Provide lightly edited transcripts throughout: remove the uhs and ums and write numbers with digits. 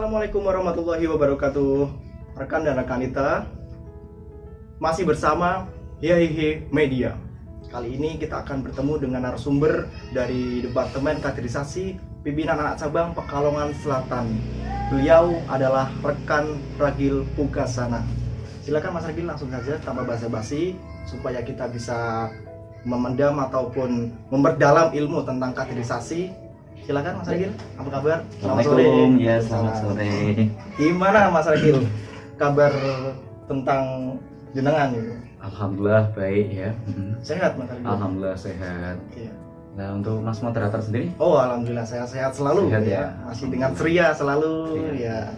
Assalamualaikum warahmatullahi wabarakatuh. Rekan dan rekanita, masih bersama Hihihi Media. Kali ini kita akan bertemu dengan narasumber dari Departemen Kaderisasi Pimpinan Anak Cabang Pekalongan Selatan. Beliau adalah rekan Ragil Pugasana. Silakan Mas Ragil, langsung saja tanpa basa-basi supaya kita bisa memendam ataupun memperdalam ilmu tentang kaderisasi. Silakan Mas Ragil, apa kabar? Assalamualaikum. Ya, selamat sore. Gimana Mas Ragil kabar tentang jenengan itu? Alhamdulillah baik ya. Sehat Mas Ragil? Alhamdulillah sehat. Iya. Nah, untuk Mas moderator sendiri? Oh, alhamdulillah saya sehat selalu. Sehat ya. Masih dengan ceria selalu ya.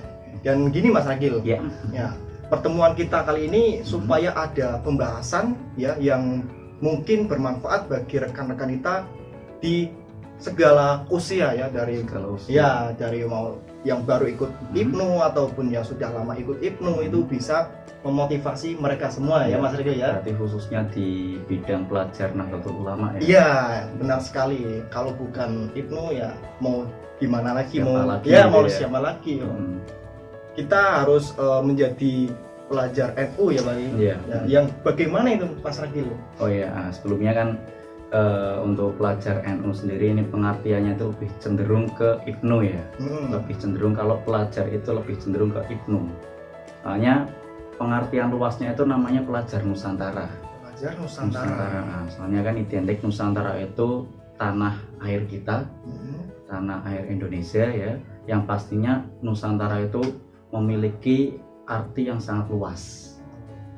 Dan gini Mas Ragil. Ya. Ya, pertemuan kita kali ini supaya ada pembahasan ya yang mungkin bermanfaat bagi rekan-rekan kita di segala usia ya, dari Kalau ya dari mau yang baru ikut IPNU ataupun yang sudah lama ikut IPNU itu bisa memotivasi mereka semua ya Mas Ragil ya. berarti khususnya di bidang pelajar Nahdlatul Ulama ya. Iya, benar sekali. Kalau bukan IPNU ya mau gimana lagi, Siapa mau lagi ya gitu mau ya. siapa lagi. Hmm. Kita harus menjadi pelajar NU ya Pak. Iya. Ya, yang bagaimana itu Mas Ragil? Oh ya, sebelumnya kan untuk pelajar NU sendiri ini pengertiannya itu lebih cenderung ke IPNU ya. Lebih cenderung, kalau pelajar itu lebih cenderung ke IPNU. Soalnya pengertian luasnya itu namanya pelajar Nusantara. Pelajar Nusantara. Nah, soalnya kan identik Nusantara itu tanah air kita, tanah air Indonesia ya, yang pastinya Nusantara itu memiliki arti yang sangat luas.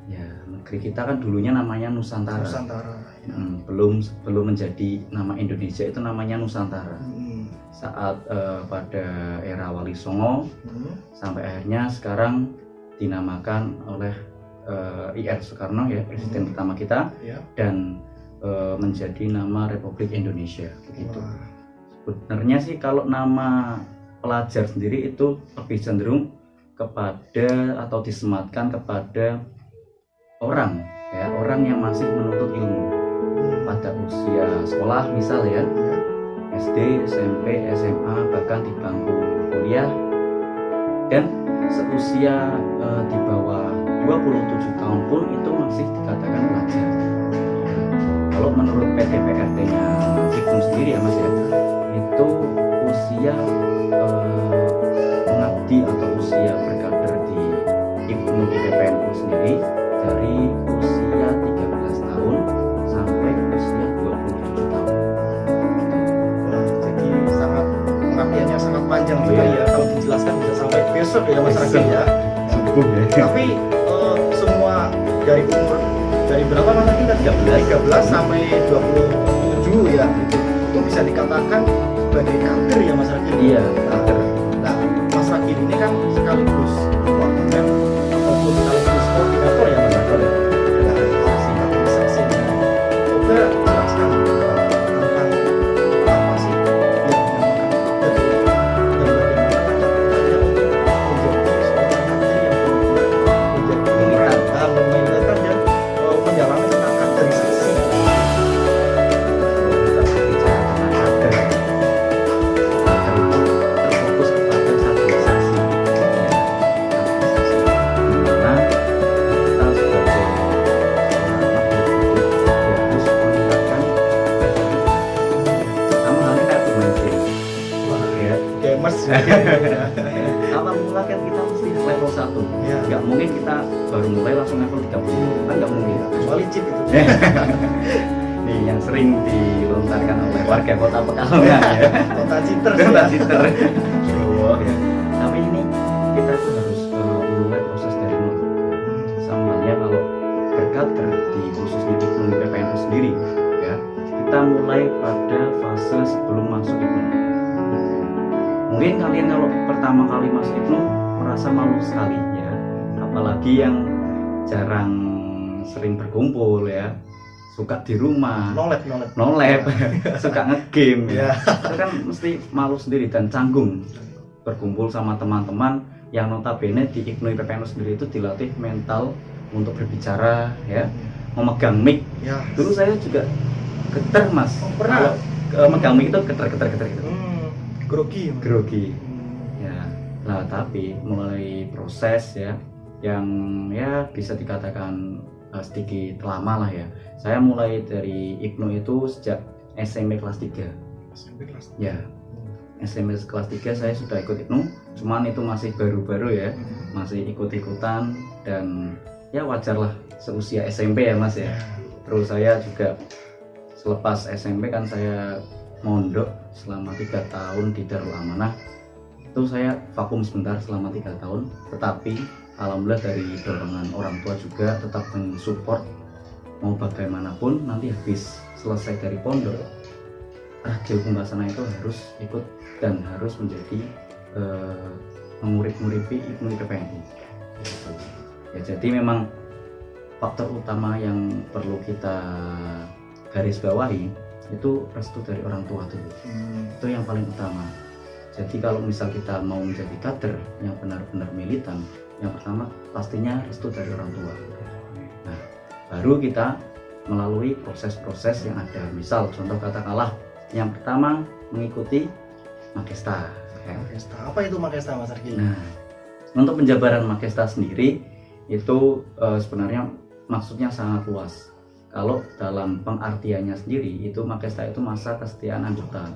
Ya, negeri kita kan dulunya namanya Nusantara. Nusantara. Ya. Belum menjadi nama Indonesia, itu namanya Nusantara. Saat pada era Wali Songo sampai akhirnya sekarang dinamakan oleh IR Soekarno ya, presiden pertama kita, Ya. dan menjadi nama Republik Indonesia begitu. Wah. Sebenarnya sih kalau nama pelajar sendiri itu lebih cenderung kepada atau disematkan kepada orang ya, orang yang masih menuntut ilmu pada usia sekolah misal ya, SD, SMP, SMA, bahkan di bangku kuliah, dan seusia di bawah 27 tahun pun itu masih dikatakan pelajar. Kalau menurut PTPRT-nya IPNU sendiri ya Mas ya, itu usia mengabdi atau usia berkader di IPNU IPPNU sendiri dari usia 13 tahun sampai usia 27 tahun. Wah, jadi sangat pengertiannya sangat panjang juga ya. Kalau dijelaskan bisa sampai besok ya Mas Ragil ya. Cukup ya. Tapi semua dari umur dari berapa Mas Ragil? 13 sampai 27 ya. Itu bisa dikatakan sebagai kader ya Mas Ragil. Iya, kader. Nah, Mas Ragil ini kan sekaligus wamen ataupun sekaligus koordinator ya Mas Ragil. Dari Komisi Kaderisasi. Coba jelaskan tentang apa sih yang dinamakan kader dan bagaimana caranya untuk menjadi seorang kader yang menjadi militan dan mendalami tentang kaderisasi. Kita berbicara tentang kader. Kader itu terfokus kepada kaderisasi. Ya, kaderisasi. Dimana kita sebagai seorang makhluk hidup ya harus meningkatkan prestasi. Sama halnya kayak bermain game. Ya. Gamers Awal mula kan kita mesti level 1. ya, Nggak mungkin kita baru mulai langsung level 30. Kan nggak mungkin. kecuali cheat itu. Nih yang sering dilontarkan oleh warga kota Pekalongan ya. Kota cheater Kota ya. Citer. Oh, ya. Tapi ini kita itu harus mulai proses dari nol. Sama halnya kalau berkader di khususnya di IPNU PPNU sendiri ya, kita mulai pada fase sebelum masuk IPNU. Mungkin kalian kalau pertama kali masuk IPNU merasa malu sekali ya, apalagi yang jarang sering berkumpul ya, suka di rumah, no lab suka ngegame ya. ya. Itu kan mesti malu sendiri dan canggung berkumpul sama teman-teman yang notabene di IPNU PPNU sendiri itu dilatih mental untuk berbicara ya, memegang mic. Ya. Dulu saya juga getar Mas. Oh, pernah? Kalau megang mic itu getar gitu. Grogi. Grogi. Ya. Nah, tapi mulai proses ya yang ya bisa dikatakan sedikit lama lah ya. Saya mulai dari IPNU itu sejak SMP kelas 3. SMP kelas Ya, SMP kelas 3 saya sudah ikut IPNU, cuman itu masih baru-baru ya, masih ikut-ikutan dan ya wajar lah seusia SMP ya Mas ya. Terus saya juga selepas SMP kan saya mondok selama 3 tahun di Darul Amanah. Itu saya vakum sebentar selama 3 tahun, tetapi alhamdulillah dari dorongan orang tua juga tetap mensupport mau bagaimanapun nanti habis selesai dari pondok radio Kumbasana itu harus ikut dan harus menjadi mengurip-nguripi IPNU IPPNI. Ya, jadi memang faktor utama yang perlu kita garis bawahi itu restu dari orang tua dulu. Itu yang paling utama. Jadi kalau misal kita mau menjadi kader yang benar-benar militan, yang pertama pastinya restu dari orang tua. Nah, baru kita melalui proses-proses yang ada. Misal contoh katakanlah yang pertama mengikuti Makesta. Ya. Makesta. Apa itu Makesta Mas Arki? Nah, untuk penjabaran Makesta sendiri itu sebenarnya maksudnya sangat luas. Kalau dalam pengartiannya sendiri itu Makesta itu masa kesetiaan anggota.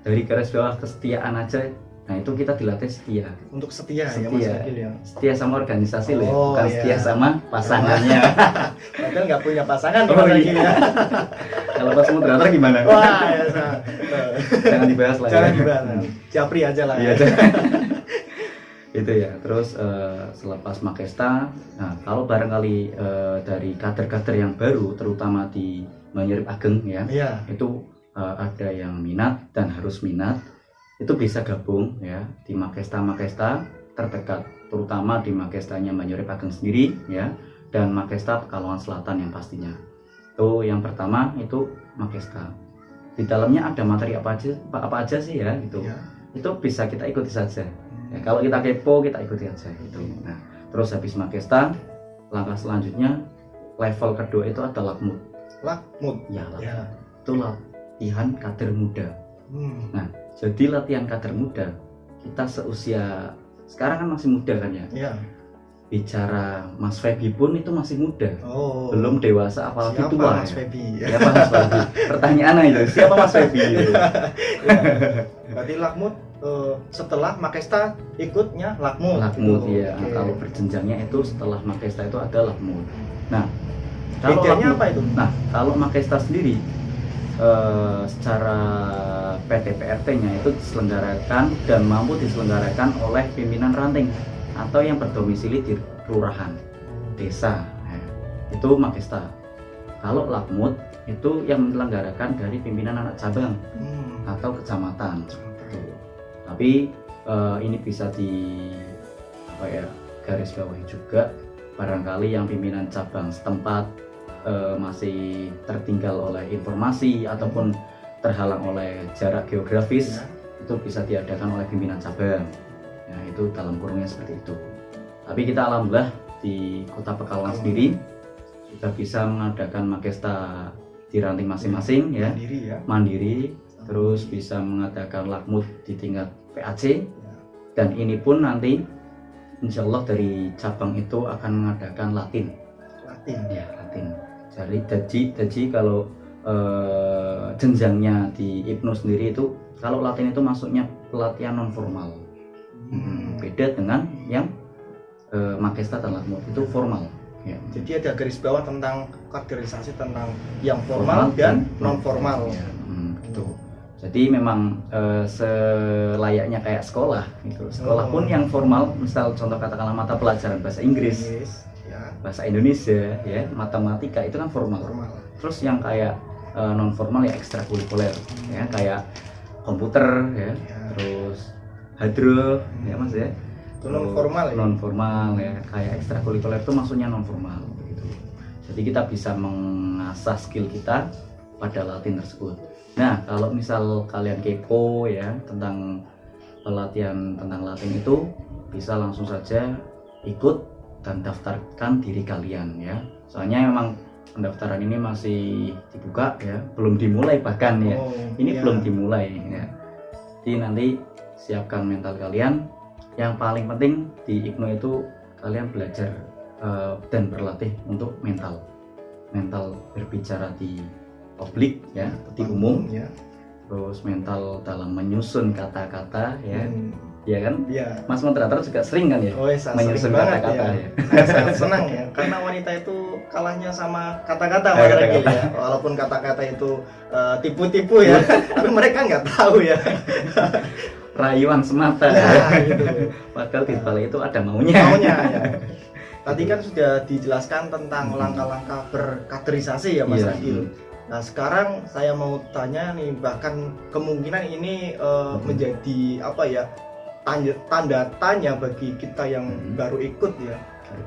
Dari garis bawah kesetiaan aja, nah itu kita dilatih setia. Untuk setia ya Mas Arki ya. Setia sama organisasi loh, ya, bukan iya. setia sama pasangannya. Padahal nggak punya pasangan Oh, Mas Arki iya. ya. Kalau pas moderator gimana? Wah, ya, Jangan dibahas lah. jangan Ya. dibahas. Japri aja lah. Iya, Ya. itu ya. Terus selepas Makesta, nah kalau barangkali dari kader-kader yang baru, terutama di Manyurip Ageng ya, Iya. itu ada yang minat dan harus minat, itu bisa gabung ya di Makesta terdekat, terutama di Makestanya Manyurip Ageng sendiri ya, dan Makesta Pekalongan Selatan yang pastinya. Itu yang pertama itu Makesta. Di dalamnya ada materi apa aja sih ya gitu. Iya. Itu bisa kita ikuti saja. Ya, kalau kita kepo kita ikuti aja gitu. Nah, terus habis Makesta, langkah selanjutnya level kedua itu ada Lakmut. Lakmut. Ya, Lakmut. Ya. Itu latihan kader muda. Hmm. Nah, jadi latihan kader muda kita seusia sekarang kan masih muda kan ya. Iya. Bicara Mas Febi pun itu masih muda. Oh. Belum dewasa apalagi Siapa tua Mas ya. Febi? Siapa Mas Febi? Pertanyaan itu, siapa Mas Febi? Gitu. Ya. Berarti Lakmut setelah Makesta ikutnya Lakmut. Lakmut gitu. ya. Oke. Kalau berjenjangnya itu setelah Makesta itu ada Lakmut. Nah, kalau Bedanya Lakmut- apa itu? Nah, kalau Makesta sendiri secara PTPRT-nya itu diselenggarakan dan mampu diselenggarakan oleh pimpinan ranting atau yang berdomisili di kelurahan, desa. Nah, itu Makesta. Kalau Lakmut itu yang menyelenggarakan dari pimpinan anak cabang atau kecamatan. Gitu. Tapi ini bisa di garis bawahi juga, barangkali yang pimpinan cabang setempat masih tertinggal oleh informasi ataupun terhalang oleh jarak geografis, Ya. itu bisa diadakan oleh pimpinan cabang. Nah, itu dalam kurungnya seperti itu. Tapi kita alhamdulillah di Kota Pekalongan sendiri sudah bisa mengadakan Makesta di ranting masing-masing ya, Mandiri ya. mandiri, terus bisa mengadakan Lakmut di tingkat PAC, Ya. dan ini pun nanti insya Allah dari cabang itu akan mengadakan Latin. Latin. Ya, Latin. Jadi kalau jenjangnya di IPNU sendiri itu, kalau Latin itu masuknya pelatihan non formal. Beda dengan yang Makesta dan Lakmut itu formal. Ya. Jadi ada garis bawah tentang kaderisasi tentang yang formal dan non formal. Ya, gitu. Jadi memang selayaknya kayak sekolah gitu. Sekolah pun yang formal, misal contoh katakanlah mata pelajaran bahasa Inggris, Ya. bahasa Indonesia, ya, matematika itu kan formal. Formal. Terus yang kayak non formal ya ekstrakurikuler, ya kayak komputer, ya, Ya. terus hadro, ya Mas ya. Itu non formal ya. Non formal ya, kayak ekstrakurikuler itu maksudnya non formal gitu. Jadi kita bisa mengasah skill kita pada Latin tersebut. Nah, kalau misal kalian kepo ya tentang pelatihan tentang Latin itu, bisa langsung saja ikut dan daftarkan diri kalian ya. Soalnya memang pendaftaran ini masih dibuka ya, belum dimulai bahkan ya. Oh, Ini ya. belum dimulai ya. Jadi nanti siapkan mental kalian, Yang paling penting di IPNO itu kalian belajar dan berlatih untuk mental berbicara di publik ya, di umum, ya. terus mental dalam menyusun kata-kata ya, ya kan? Iya. Mas moderator juga sering kan ya Oh, saya menyusun sering banget kata-kata ya. ya. Saya sangat senang ya, karena wanita itu kalahnya sama kata-kata Mas Kata-kata. Regil ya. Walaupun kata-kata itu tipu-tipu ya, tapi mereka nggak tahu ya. Rayuan semata Nah, ya. gitu. Padahal di balik itu ada maunya. Maunya ya. Tadi kan sudah dijelaskan tentang langkah-langkah berkaderisasi ya Mas Iya, Regil. Nah sekarang saya mau tanya nih, bahkan kemungkinan ini menjadi apa ya, tanda tanya bagi kita yang baru ikut ya.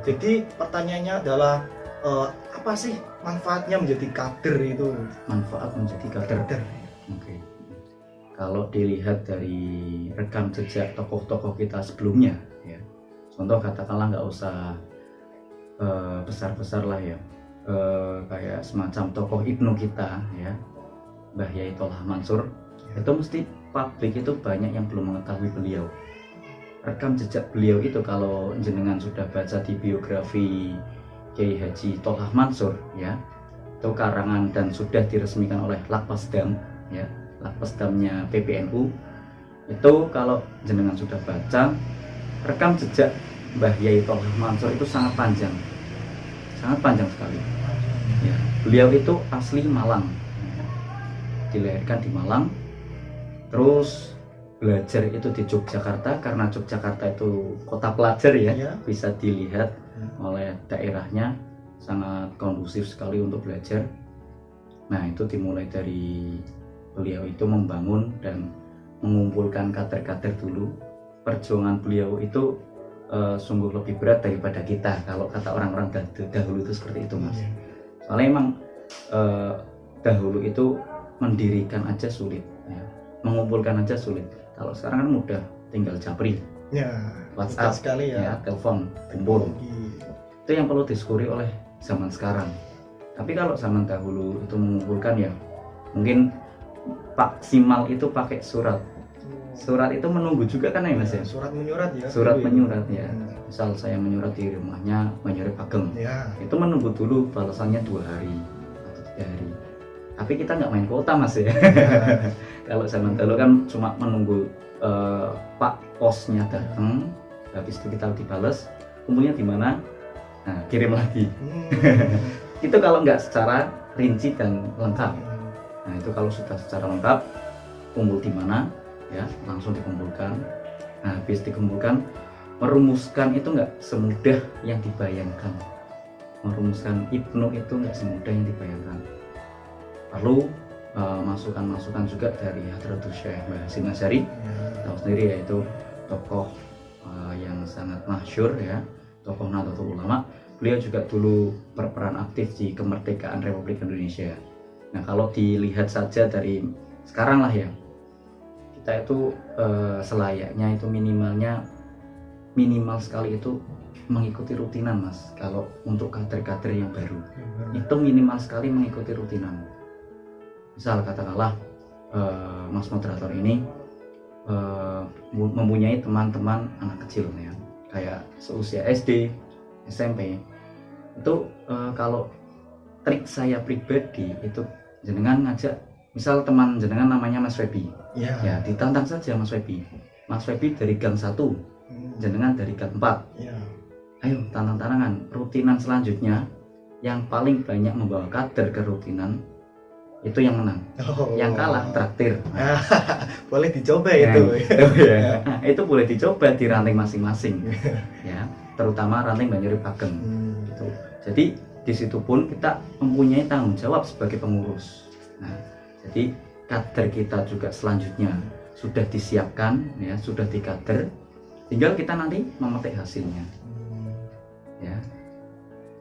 Jadi pertanyaannya adalah apa sih manfaatnya menjadi kader itu? Manfaat menjadi kader. Oke. Kalau dilihat dari rekam jejak tokoh-tokoh kita sebelumnya ya, contoh katakanlah nggak usah besar-besar lah ya, kayak semacam tokoh IPNO kita ya, Mbah Yai Thollah Mansur ya. Itu mesti publik itu banyak yang belum mengetahui beliau. Rekam jejak beliau itu kalau jenengan sudah baca di biografi Kiai Haji Thollah Mansur ya, itu karangan dan sudah diresmikan oleh Lakpasdam ya, Lakpasdamnya PBNU. Itu kalau jenengan sudah baca rekam jejak Mbah Yai Thollah Mansur itu sangat panjang sekali ya. Beliau itu asli Malang, dilahirkan di Malang, terus belajar itu di Yogyakarta, karena Yogyakarta itu kota pelajar ya, bisa dilihat oleh daerahnya sangat kondusif sekali untuk belajar. Nah itu dimulai dari beliau itu membangun dan mengumpulkan kader-kader dulu. Perjuangan beliau itu sungguh lebih berat daripada kita, kalau kata orang-orang dahulu itu seperti itu Mas. Soalnya emang dahulu itu mendirikan aja sulit ya, mengumpulkan aja sulit. Kalau sekarang kan mudah, tinggal japri Ya, WhatsApp sekali ya, telepon, kumpul. Itu yang perlu disyukuri oleh zaman sekarang. Tapi kalau zaman dahulu itu mengumpulkan ya, mungkin maksimal itu pakai surat. Surat itu menunggu juga kan ya Mas ya? Surat menyurat ya. Surat menyurat ya. Misal saya menyurat di rumahnya Menyurat Pageng ya. Itu menunggu dulu balasannya 2 hari atau 3 hari. Tapi kita nggak main kuota Mas ya. Kalau zaman dulu kan cuma menunggu Pak posnya datang, habis itu kita dibalas, kumpulnya di mana, nah kirim lagi. Itu kalau nggak secara rinci dan lengkap. Nah itu kalau sudah secara lengkap, kumpul di mana ya, langsung dikumpulkan. Nah habis dikumpulkan, merumuskan itu nggak semudah yang dibayangkan. Merumuskan IPNO itu nggak semudah yang dibayangkan. Perlu masukan-masukan juga dari Hadratus Syekh Mbah Hasyim Asy'ari, tahu sendiri yaitu tokoh yang sangat masyhur ya, tokoh Nahdlatul Ulama. Beliau juga dulu berperan aktif di kemerdekaan Republik Indonesia. Nah kalau dilihat saja dari sekarang lah ya, kita itu selayaknya itu minimal sekali itu mengikuti rutinan Mas. Kalau untuk kader-kader yang baru itu minimal sekali mengikuti rutinan. Misal katakanlah Mas moderator ini mempunyai teman-teman anak kecil ya, kayak seusia SD, SMP. Itu kalau trik saya pribadi itu, jenengan ngajak, misal teman jenengan namanya Mas Febi ya, ditantang saja Mas Febi dari gang 1, jenengan dari gang 4. Ayo tantang-tantangan, rutinan selanjutnya yang paling banyak membawa kader ke rutinan itu yang menang. Yang kalah traktir. Boleh dicoba itu. Ya. Nah, itu boleh dicoba di ranting masing-masing ya, terutama ranting Menyurat Pageng gitu. Jadi di situ pun kita mempunyai tanggung jawab sebagai pengurus. Nah jadi kader kita juga selanjutnya sudah disiapkan ya, sudah dikader, tinggal kita nanti memetik hasilnya ya.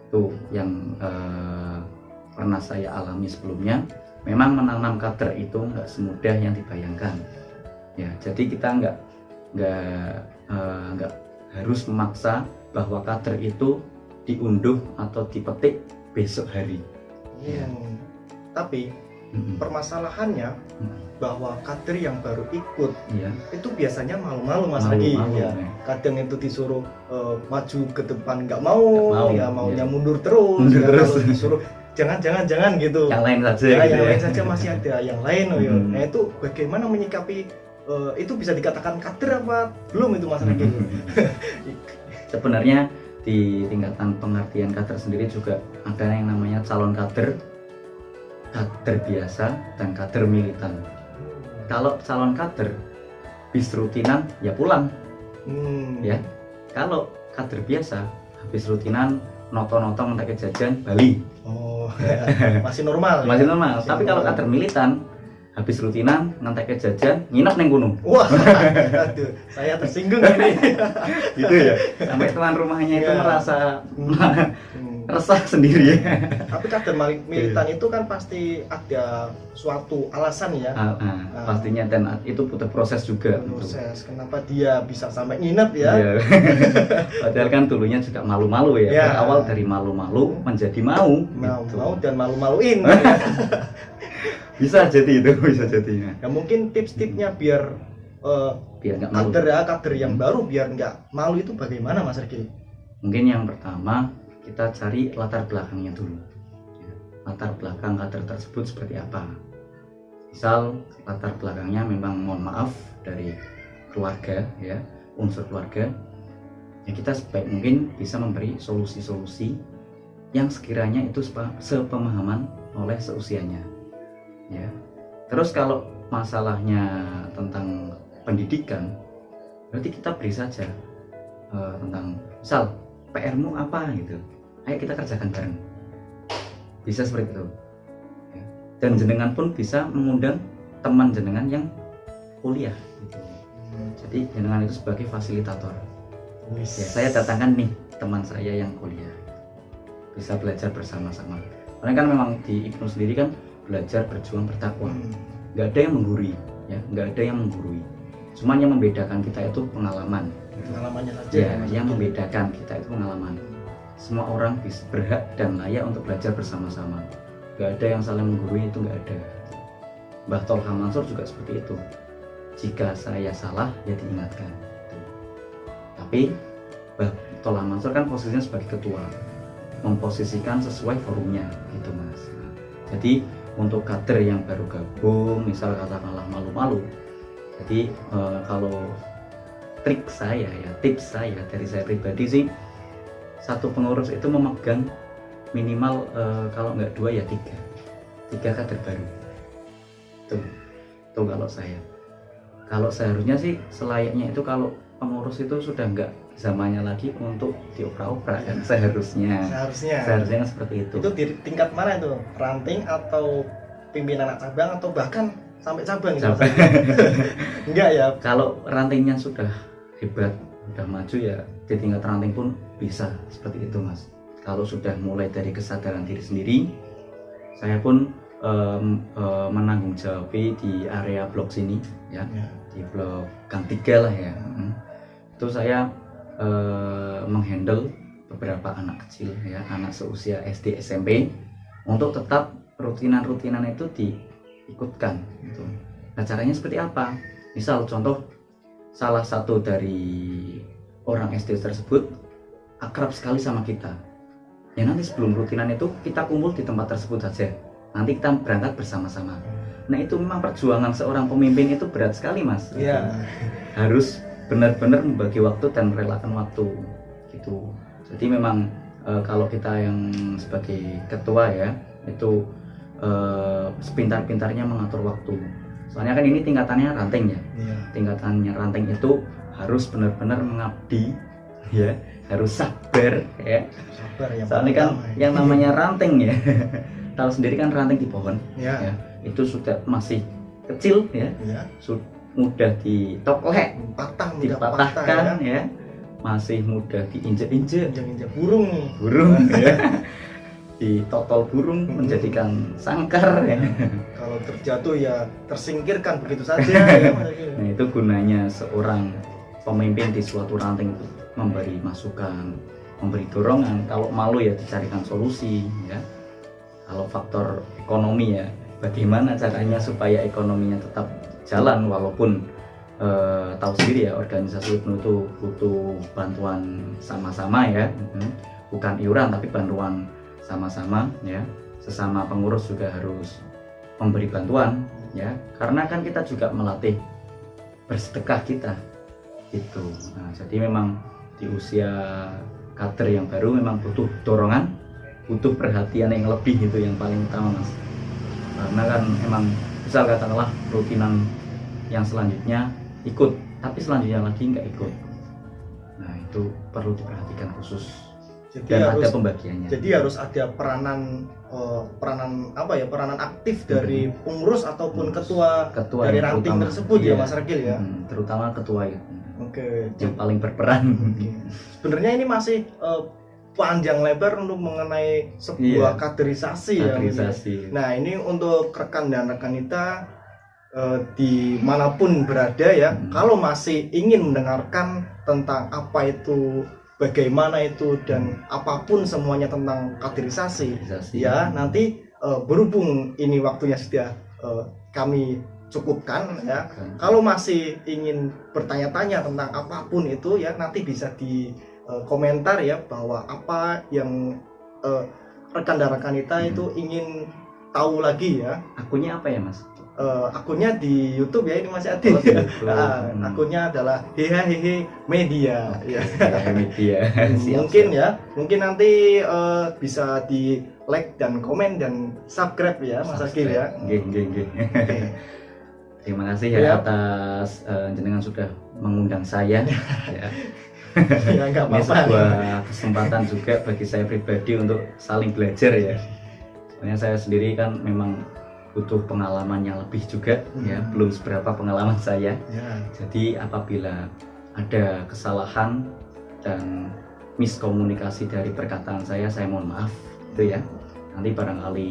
Itu yang pernah saya alami sebelumnya. Memang menanam kader itu nggak semudah yang dibayangkan ya. Jadi kita nggak harus memaksa bahwa kader itu diunduh atau dipetik besok hari ya. Tapi permasalahannya bahwa kader yang baru ikut Iya. itu biasanya malu-malu Mas Regi Malu-malu, ya. ya. Kadang itu disuruh maju ke depan nggak mau, Nggak mau, ya maunya iya. mundur terus. Mundur Ya, terus. kalau disuruh jangan gitu. Yang lain saja Ya, gitu yang ya. lain saja masih ada yang lain ya. Hmm. Nah itu bagaimana menyikapi itu bisa dikatakan kader apa belum itu Mas Regi? Sebenarnya di tingkatan pengertian kader sendiri juga ada yang namanya calon kader, kader biasa, dan kader militan. Kalau calon kader habis rutinan ya pulang ya. Kalau kader biasa habis rutinan noto-noto mentek jajan Bali Oh, masih normal. masih ya? normal. Masih Tapi kalau normal. kader militan habis rutinan ngentek jajan nginep neng gunung Wah, aduh, saya tersinggung ini. gitu ya. Sampai tuan rumahnya itu Iya. merasa Hmm. resah sendiri. Tapi kader militan itu kan pasti ada suatu alasan ya. Pastinya, dan itu butuh proses juga. Proses kenapa dia bisa sampai nginep ya. Iya. Padahal kan dulunya juga malu-malu ya. Iya. Berawal dari malu-malu menjadi mau. Gitu. Mau dan malu-maluin. Bisa jadi itu, bisa jadi. Ya mungkin tips-tipsnya biar Biar nggak malu. kader yang baru biar nggak malu itu bagaimana Mas Regi? Mungkin yang pertama kita cari latar belakangnya dulu. Ya, latar belakang kader tersebut seperti apa. Misal latar belakangnya memang mohon maaf dari keluarga ya, unsur keluarga. Ya kita sebaik mungkin bisa memberi solusi-solusi yang sekiranya itu sepemahaman oleh seusianya. Ya. Terus kalau masalahnya tentang pendidikan, berarti kita beri saja tentang misal PR-mu apa gitu. Ayo kita kerjakan bareng. Bisa seperti itu. Ya. Dan jenengan pun bisa mengundang teman jenengan yang kuliah gitu. Jadi jenengan itu sebagai fasilitator. Ya, saya datangkan nih teman saya yang kuliah. Bisa belajar bersama-sama. Karena kan memang di IPNU sendiri kan belajar berjuang bertakwa. Nggak ada yang menggurui, ya, nggak ada yang menggurui. Cuman yang membedakan kita itu pengalaman. Pengalamannya saja. Ya, Mas yang Regi. membedakan kita itu pengalaman. Semua orang bisa berhak dan layak untuk belajar bersama-sama. Nggak ada yang saling menggurui, itu nggak ada. Mbah Tolha Mansur juga seperti itu. Jika saya salah, ya diingatkan. Tapi Mbah Tolha Mansur kan posisinya sebagai ketua, memposisikan sesuai forumnya, gitu mas. Jadi untuk kader yang baru gabung, misal katakanlah malu-malu, jadi kalau trik saya ya, tips saya dari saya pribadi sih, satu pengurus itu memegang minimal kalau nggak 2 ya 3 kader baru. Tuh kalau saya. Kalau seharusnya sih selayaknya itu kalau pengurus itu sudah nggak zamannya lagi untuk dioprak-oprak kan seharusnya kan seperti itu. Itu di tingkat mana itu? Ranting atau pimpinan anak cabang atau bahkan sampai cabang gitu? Cabang. Enggak ya. Kalau rantingnya sudah hebat, sudah maju ya di tingkat ranting pun bisa seperti itu mas. Kalau sudah mulai dari kesadaran diri sendiri, saya pun menanggung jawab di area blok sini ya, di blok Gang 3 lah ya. Itu saya menghandle beberapa anak kecil ya, anak seusia SD SMP untuk tetap rutinan itu diikutkan gitu. Nah caranya seperti apa? Misal contoh salah satu dari orang SD tersebut akrab sekali sama kita, ya nanti sebelum rutinan itu kita kumpul di tempat tersebut saja, nanti kita berangkat bersama-sama. Nah itu memang perjuangan seorang pemimpin itu berat sekali mas. Iya. Harus benar-benar membagi waktu dan merelakan waktu gitu. Jadi memang kalau kita yang sebagai ketua ya itu sepintar-pintarnya mengatur waktu. Soalnya kan ini tingkatannya ranting ya. Tingkatannya ranting itu harus benar-benar mengabdi ya, harus sabar ya. Sabar ya. Soalnya kan yang namanya ranting ya. Tahu sendiri kan ranting di pohon ya. Itu sudah masih kecil ya. Mudah ditoklek, dipatahkan ya. Masih mudah diinjek-injek, burung ya. Ditotol burung menjadikan sangkar ya. Kalau terjatuh ya tersingkirkan begitu saja ya. Nah itu gunanya seorang pemimpin di suatu ranting itu memberi masukan, memberi dorongan. Kalau malu ya dicarikan solusi ya. Kalau faktor ekonomi ya bagaimana caranya supaya ekonominya tetap jalan, walaupun tahu sendiri ya, organisasi itu butuh bantuan sama-sama ya, bukan iuran tapi bantuan sama-sama ya, sesama pengurus juga harus memberi bantuan ya, karena kan kita juga melatih bersedekah kita gitu. Nah, jadi memang di usia kader yang baru memang butuh dorongan, butuh perhatian yang lebih, itu yang paling utama Mas. Karena kan emang misal katakanlah rutinan yang selanjutnya ikut, tapi selanjutnya lagi nggak ikut, nah itu perlu diperhatikan khusus. Jadi dan harus ada pembagiannya. Jadi harus ada peranan peranan aktif dari pengurus ataupun ketua dari yang ranting terutama, tersebut iya, ya Mas Regil ya. Terutama ketua itu. Oke. Yang paling berperan. Sebenarnya ini masih panjang lebar untuk mengenai sebuah kaderisasi ya. Kaderisasi. Nah, ini untuk rekan dan rekan kita dimanapun berada ya, kalau masih ingin mendengarkan tentang apa itu, bagaimana itu, dan apapun semuanya tentang kaderisasi ya, nanti berhubung ini waktunya sudah kami cukupkan ya. Kalau masih ingin bertanya-tanya tentang apapun itu ya, nanti bisa di komentar ya, bahwa apa yang rekan dan rekan kita itu ingin tahu lagi ya. Akunnya apa ya Mas? Akunnya di YouTube ya, ini masih ada. Akunnya adalah hehehe media ya. Media. Mungkin nanti bisa di like dan komen dan subscribe ya Mas Agil ya. Terima kasih ya atas jenengan sudah mengundang saya ya. Ya, nggak Ini apa-apa. sebuah kesempatan juga bagi saya pribadi untuk saling belajar ya. Soalnya saya sendiri kan memang butuh pengalaman yang lebih juga ya, belum seberapa pengalaman saya ya. Jadi apabila ada kesalahan dan miskomunikasi dari perkataan saya mohon maaf itu ya. Nanti barangkali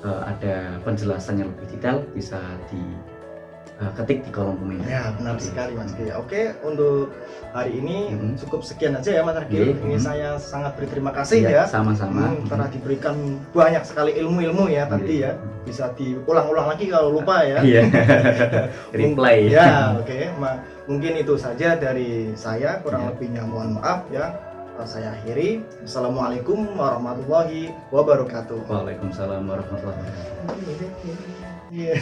ada penjelasan yang lebih detail bisa diketik di kolom komentar. Ya, benar sekali Mas Gil. Oke, untuk hari ini cukup sekian aja ya Mas Gil. Ini saya sangat berterima kasih ya. Sama-sama. Karena diberikan banyak sekali ilmu-ilmu ya tadi ya. Bisa diulang-ulang lagi kalau lupa ya. Iya. Replay. Ya, oke. Mungkin itu saja dari saya, kurang lebihnya mohon maaf ya. Saya akhiri. Assalamualaikum warahmatullahi wabarakatuh. Waalaikumsalam warahmatullahi wabarakatuh. Iya.